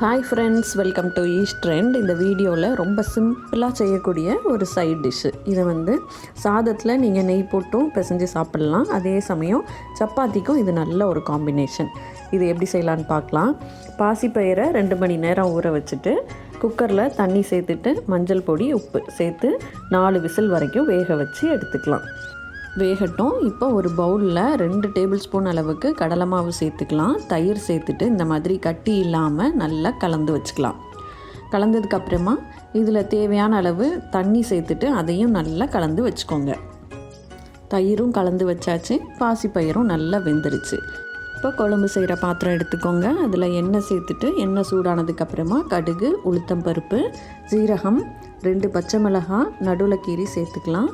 Hi friends, welcome to east trend. இந்த வீடியோவில் ரொம்ப சிம்பிளாக செய்யக்கூடிய ஒரு சைட் டிஷ்ஷு. இதை சாதத்தில் நீங்கள் நெய் போட்டும் பிசைஞ்சு சாப்பிட்லாம். அதே சமயம் சப்பாத்திக்கும் இது நல்ல ஒரு காம்பினேஷன். இது எப்படி செய்யலான்னு பார்க்கலாம். பாசிப்பயிரை 2 மணி நேரம் ஊற வச்சுட்டு குக்கரில் தண்ணி சேர்த்துட்டு மஞ்சள் பொடி உப்பு சேர்த்து 4 விசில் வரைக்கும் வேக வச்சு எடுத்துக்கலாம். வேகட்டும். இப்போ ஒரு பவுலில் 2 டேபிள் ஸ்பூன் அளவுக்கு கடலை மாவு சேர்த்துக்கலாம். தயிர் சேர்த்துட்டு இந்த மாதிரி கட்டி இல்லாமல் நல்லா கலந்து வச்சுக்கலாம். கலந்ததுக்கப்புறமா இதில் தேவையான அளவு தண்ணி சேர்த்துட்டு அதையும் நல்லா கலந்து வச்சுக்கோங்க. தயிரும் கலந்து வச்சாச்சு, பாசிப்பயிரும் நல்லா வெந்துருச்சு. இப்போ குழம்பு செய்கிற பாத்திரம் எடுத்துக்கோங்க. அதில் எண்ணெய் சேர்த்துட்டு எண்ணெய் சூடானதுக்கப்புறமா கடுகு, உளுத்தம்பருப்பு, ஜீரகம், 2 பச்சை மிளகாய் நடுவில் கீரி சேர்த்துக்கலாம்.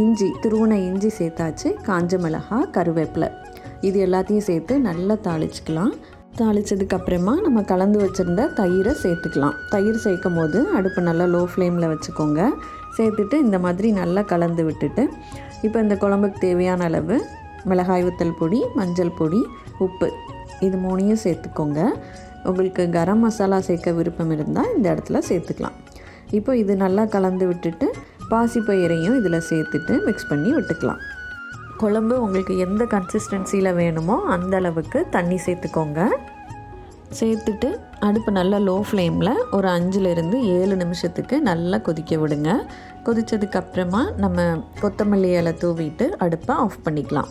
இஞ்சி, துருவன இஞ்சி சேர்த்தாச்சு, காஞ்ச மிளகாய், கருவேப்பிலை, இது எல்லாத்தையும் சேர்த்து நல்லா தாளிச்சிக்கலாம். தாளித்ததுக்கப்புறமா நம்ம கலந்து வச்சுருந்த தயிரை சேர்த்துக்கலாம். தயிர் சேர்க்கும் போது அடுப்பு நல்லா லோ ஃப்ளேமில் வச்சுக்கோங்க. சேர்த்துட்டு இந்த மாதிரி நல்லா கலந்து விட்டுட்டு இப்போ இந்த குழம்புக்கு தேவையான அளவு மிளகாய் வத்தல் பொடி, மஞ்சள் பொடி, உப்பு, இது 3ஐயும் சேர்த்துக்கோங்க. உங்களுக்கு கரம் மசாலா சேர்க்க விருப்பம் இருந்தால் இந்த இடத்துல சேர்த்துக்கலாம். இப்போ இது நல்லா கலந்து விட்டுட்டு பாசிப்பயிரையும் இதில் சேர்த்துட்டு மிக்ஸ் பண்ணி விட்டுக்கலாம். குழம்பு உங்களுக்கு எந்த கன்சிஸ்டன்சியில் வேணுமோ அந்த அளவுக்கு தண்ணி சேர்த்துக்கோங்க. சேர்த்துட்டு அடுப்பு நல்லா லோ ஃப்ளேமில் ஒரு 5-7 நிமிஷத்துக்கு நல்லா கொதிக்க விடுங்க. கொதித்ததுக்கப்புறமா நம்ம கொத்தமல்லி இலை தூவிட்டு அடுப்பை ஆஃப் பண்ணிக்கலாம்.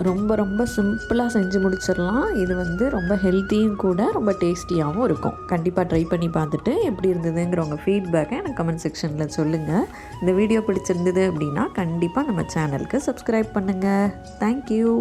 ரொம்ப சிம்பிளாக செஞ்சு முடிச்சிடலாம். இது ரொம்ப ஹெல்த்தியும் கூட, ரொம்ப டேஸ்டியாகவும் இருக்கும். கண்டிப்பாக ட்ரை பண்ணி பார்த்துட்டு எப்படி இருந்ததுங்கிற உங்கள் ஃபீட்பேக்கை எனக்கு கமெண்ட் செக்ஷனில் சொல்லுங்கள். இந்த வீடியோ பிடிச்சிருந்தது அப்படின்னா கண்டிப்பாக நம்ம சேனலுக்கு சப்ஸ்கிரைப் பண்ணுங்கள். தேங்க்யூ.